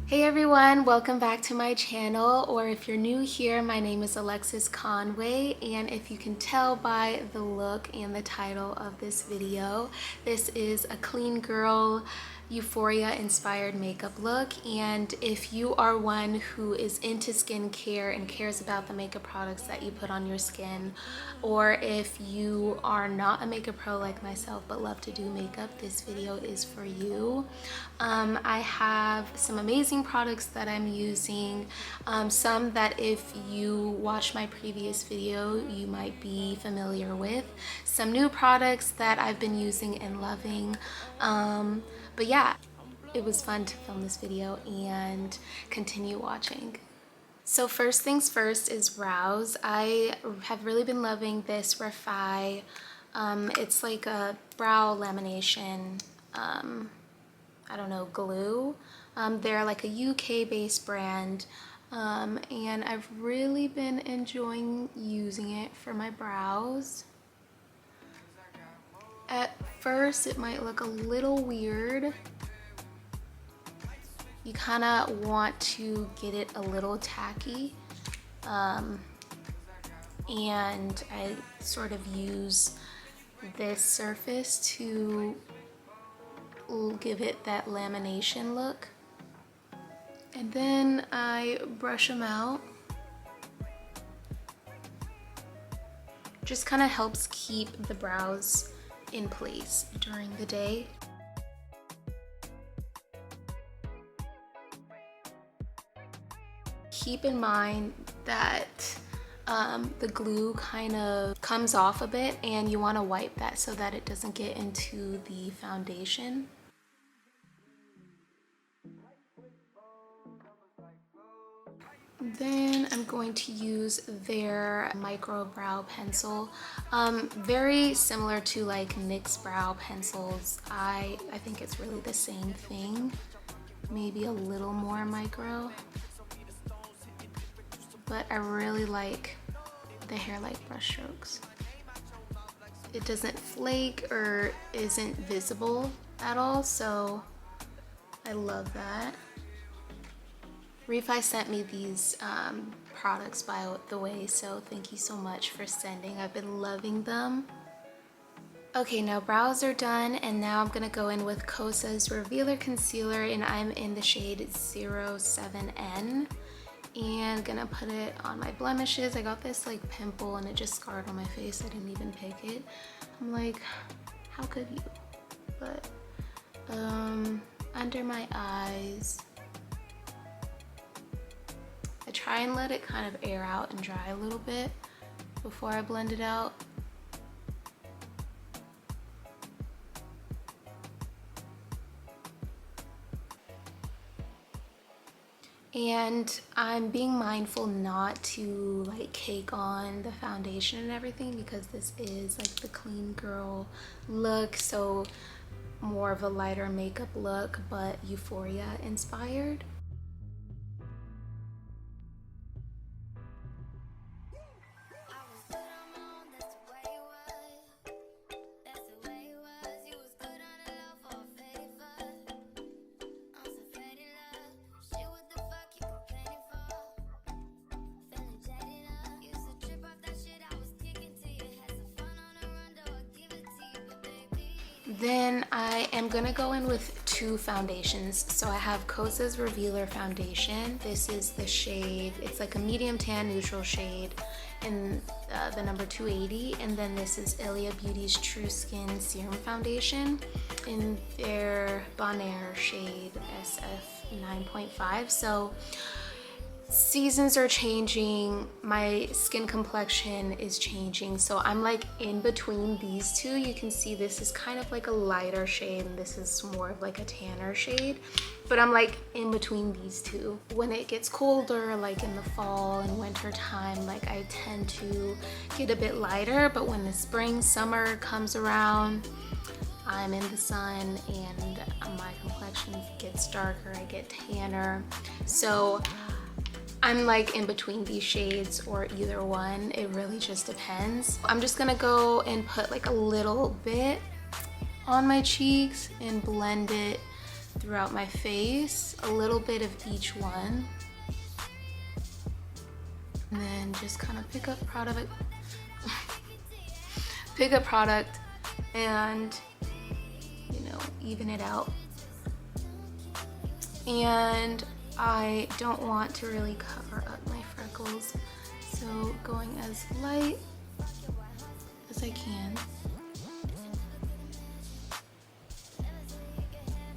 Hey everyone, welcome back to my channel, or if you're new here, my name is Alexis Conway, and if you can tell by the look and the title of this video, this is a clean girl Euphoria inspired makeup look. And if you are one who is into skincare and cares about the makeup products that you put on your skin, or if you are not a makeup pro like myself but love to do makeup, this video is for you. I have some amazing products that I'm using, some that if you watch my previous video you might be familiar with, some new products that I've been using and loving. But yeah, it was fun to film this video and continue watching. So first things first is brows. I have really been loving this REFY. It's like a brow lamination, I don't know, glue. They're like a UK based brand, and I've really been enjoying using it for my brows. At first it might look a little weird. You kind of want to get it a little tacky, and I sort of use this surface to give it that lamination look. And then I brush them out. Just kind of helps keep the brows in place during the day. Keep in mind that the glue kind of comes off a bit, and you want to wipe that so that it doesn't get into the foundation. Then I'm going to use their micro brow pencil, very similar to like NYX brow pencils. I think it's really the same thing, maybe a little more micro, but I really like the hair-like brush strokes. It doesn't flake or isn't visible at all, so I love that. REFY sent me these products, by the way, so thank you so much for sending. I've been loving them. Okay, now brows are done, and now I'm gonna go in with Kosas Revealer Concealer, and I'm in the shade 07N, and gonna put it on my blemishes. I got this like pimple and it just scarred on my face. I didn't even pick it. I'm like, how could you? But under my eyes, I try and let it kind of air out and dry a little bit before I blend it out. And I'm being mindful not to like cake on the foundation and everything, because this is like the clean girl look, so more of a lighter makeup look, but Euphoria inspired. Then I am gonna go in with two foundations. So I have Kosas Revealer Foundation. This is the shade, it's like a medium tan neutral shade in the number 280. And then this is ILIA Beauty's True Skin Serum Foundation in their Bonaire shade SF 9.5. So seasons are changing, my skin complexion is changing, so I'm like in between these two. You can see this is kind of like a lighter shade and this is more of like a tanner shade, but I'm like in between these two. When it gets colder, like in the fall and winter time, like I tend to get a bit lighter, but when the spring, summer comes around, I'm in the sun and my complexion gets darker, I get tanner. So I'm like in between these shades or either one. It really just depends. I'm just gonna go and put like a little bit on my cheeks and blend it throughout my face, a little bit of each one. And then just kind of pick up product, and, you know, even it out. And I don't want to really cover up my freckles, so going as light as I can.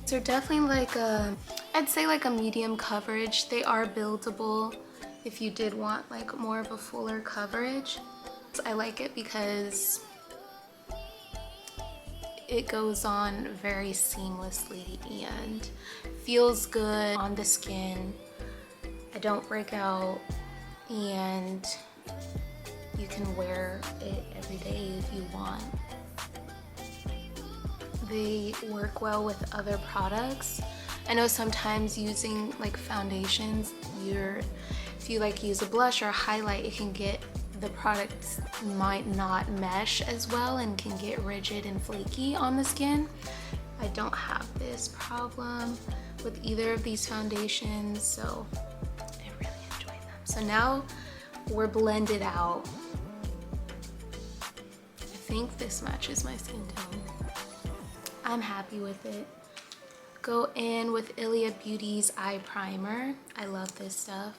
They're definitely like I'd say like a medium coverage. They are buildable if you did want like more of a fuller coverage. I like it because it goes on very seamlessly and feels good on the skin. I don't break out, and you can wear it every day if you want. They work well with other products. I know sometimes using like foundations, if you like use a blush or a highlight, it can get, the products might not mesh as well and can get rigid and flaky on the skin. I don't have this problem with either of these foundations, so I really enjoy them. So now we're blended out. I think this matches my skin tone. I'm happy with it. Go in with ILIA Beauty's eye primer. I love this stuff.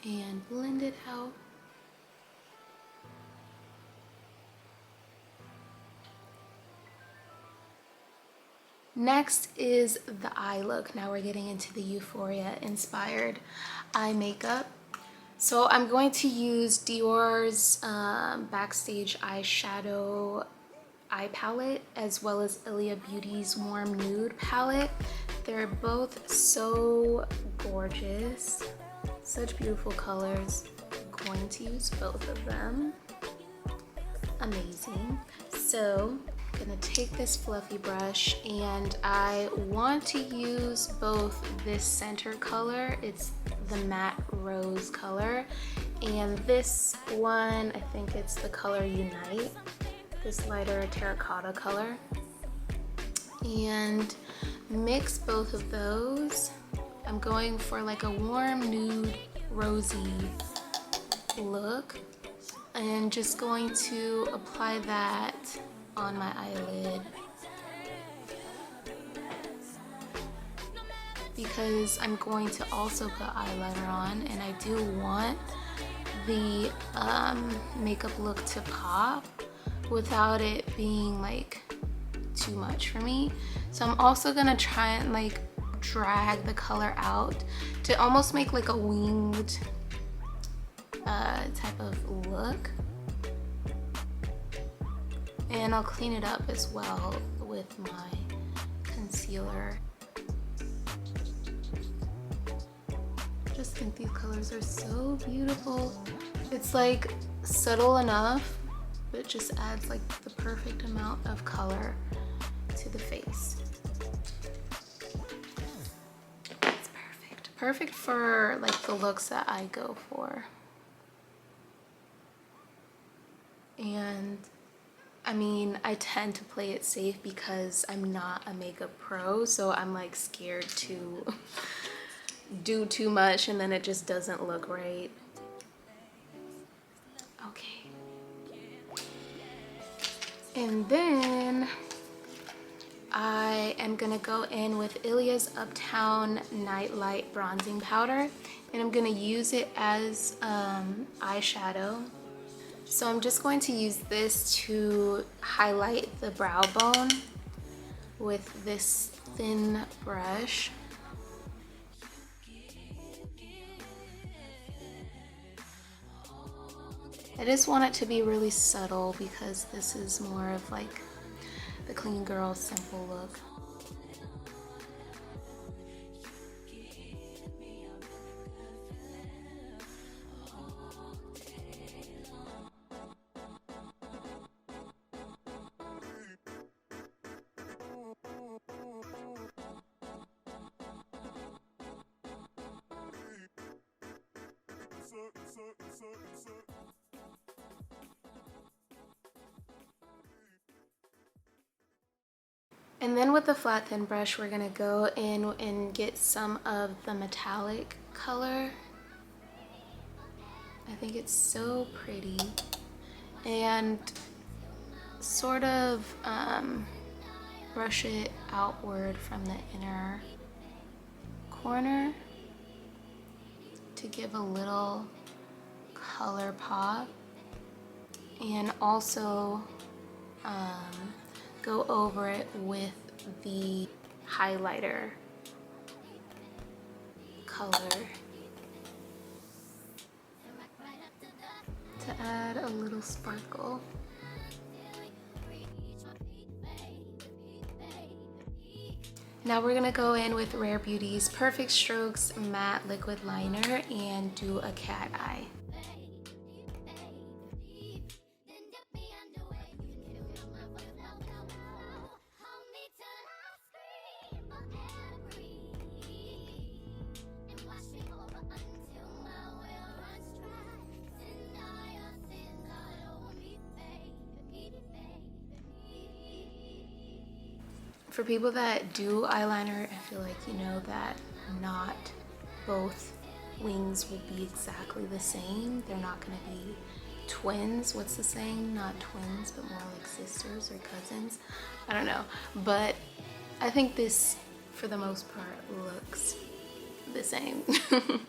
And blend it out. Next is the eye look. Now we're getting into the Euphoria inspired eye makeup. So I'm going to use Dior's Backstage Eyeshadow eye palette, as well as ILIA Beauty's Warm Nude palette. They're both so gorgeous, such beautiful colors. I'm going to use both of them. Amazing. So I'm gonna take this fluffy brush, and I want to use both this center color, it's the matte rose color, and this one, I think it's the color Unite, this lighter terracotta color, and mix both of those. I'm going for like a warm nude rosy look, and just going to apply that on my eyelid, because I'm going to also put eyeliner on, and I do want the makeup look to pop without it being like too much for me. So I'm also gonna try and like drag the color out to almost make like a winged type of look. And I'll clean it up as well with my concealer. I just think these colors are so beautiful. It's like subtle enough, but it just adds like the perfect amount of color to the face. It's perfect. Perfect for like the looks that I go for. And I mean, I tend to play it safe because I'm not a makeup pro, so I'm like scared to do too much and then it just doesn't look right. Okay. And then I am gonna go in with ILIA's Uptown Nightlight Bronzing Powder, and I'm gonna use it as eyeshadow. So I'm just going to use this to highlight the brow bone with this thin brush. I just want it to be really subtle because this is more of like the clean girl simple look. And then with the flat thin brush, we're gonna go in and get some of the metallic color. I think it's so pretty. And sort of brush it outward from the inner corner to give a little color pop. And also go over it with the highlighter color to add a little sparkle. Now we're gonna go in with Rare Beauty's Perfect Strokes Matte Liquid Liner and do a cat eye. For people that do eyeliner, I feel like you know that not both wings will be exactly the same. They're not going to be twins. What's the saying? Not twins, but more like sisters or cousins. I don't know. But I think this, for the most part, looks the same.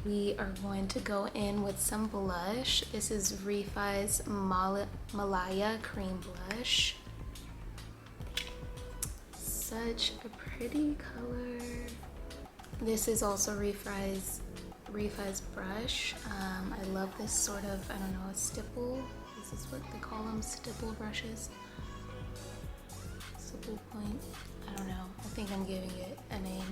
We are going to go in with some blush. This is REFY's Malaya Cream Blush. Such a pretty color. This is also REFY's brush. I love this sort of, I don't know, a stipple. This is what they call them, stipple brushes. Stipple point, I don't know. I think I'm giving it a name.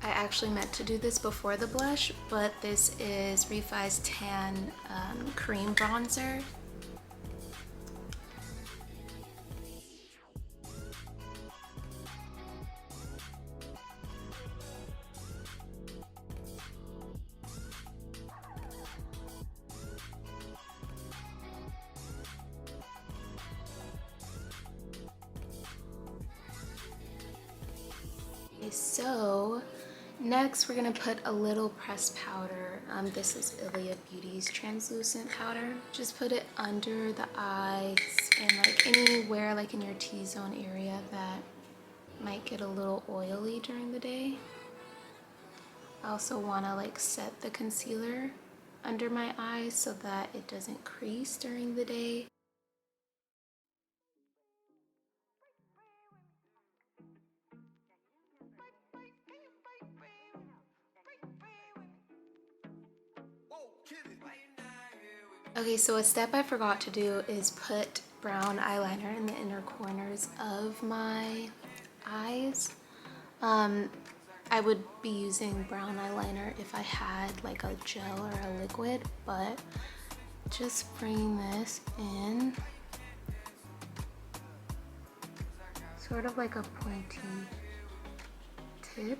I actually meant to do this before the blush, but this is REFY's Tan Cream Bronzer. So next we're gonna put a little pressed powder. This is ILIA Beauty's translucent powder. Just put it under the eyes and like anywhere like in your T-zone area that might get a little oily during the day. I also wanna like set the concealer under my eyes so that it doesn't crease during the day. Okay, so a step I forgot to do is put brown eyeliner in the inner corners of my eyes. I would be using brown eyeliner if I had like a gel or a liquid, but just bring this in, sort of like a pointy tip.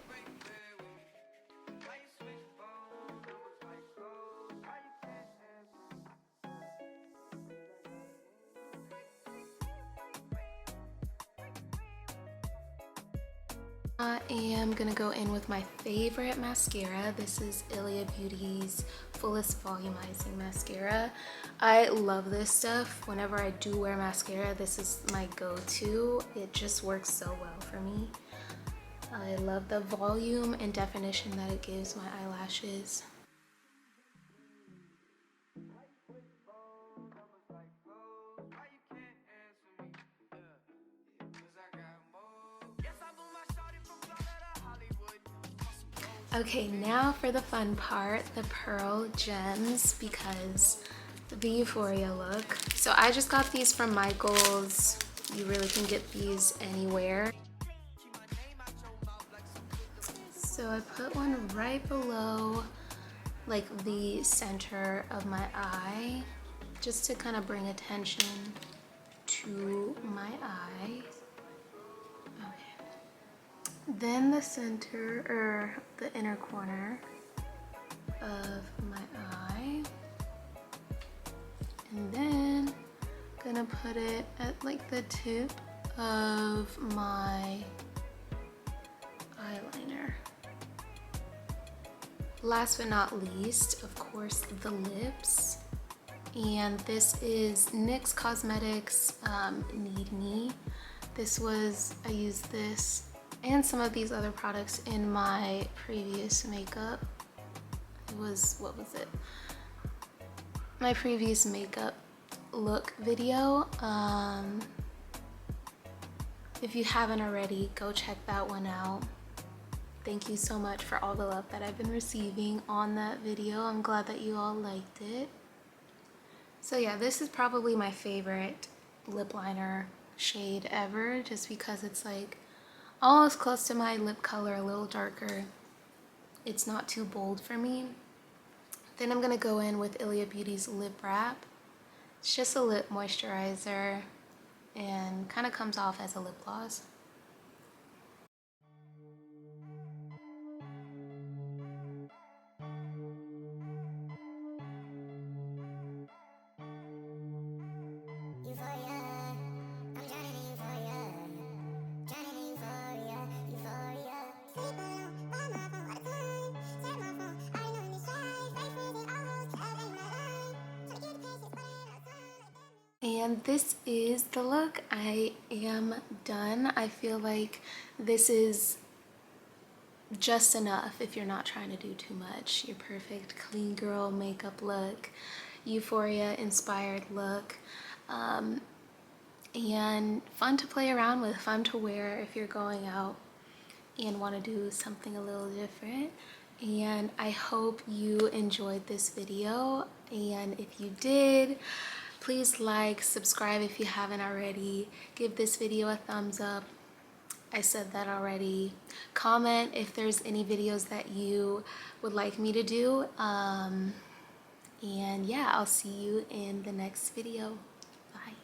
I am gonna go in with my favorite mascara. This is ILIA Beauty's Fullest Volumizing Mascara. I love this stuff. Whenever I do wear mascara, this is my go-to. It just works so well for me. I love the volume and definition that it gives my eyelashes. Okay, now for the fun part, the pearl gems, because the Euphoria look. So I just got these from Michael's. You really can get these anywhere. So I put one right below like the center of my eye, just to kind of bring attention to my eye. Okay. Then the center, or the inner corner of my eye. And then gonna put it at like the tip of my eyeliner. Last but not least, of course, the lips. And this is NYX Cosmetics Need Me. I used this and some of these other products in my previous makeup. What was it? My previous makeup look video. If you haven't already, go check that one out. Thank you so much for all the love that I've been receiving on that video. I'm glad that you all liked it. So yeah, this is probably my favorite lip liner shade ever, just because it's like almost close to my lip color, a little darker. It's not too bold for me. Then I'm gonna go in with ILIA Beauty's Lip Wrap. It's just a lip moisturizer and kind of comes off as a lip gloss. And this is the look. I am done. I feel like this is just enough if you're not trying to do too much. Your perfect clean girl makeup look, Euphoria inspired look, and fun to play around with, fun to wear if you're going out and want to do something a little different. And I hope you enjoyed this video, and if you did, please like, subscribe if you haven't already, give this video a thumbs up. I said that already. Comment if there's any videos that you would like me to do. And yeah, I'll see you in the next video. Bye.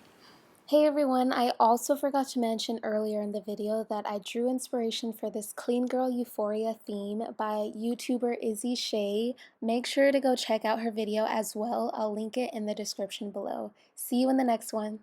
Hey everyone, I also forgot to mention earlier in the video that I drew inspiration for this Clean Girl Euphoria theme by YouTuber Izzy Shea. Make sure to go check out her video as well. I'll link it in the description below. See you in the next one.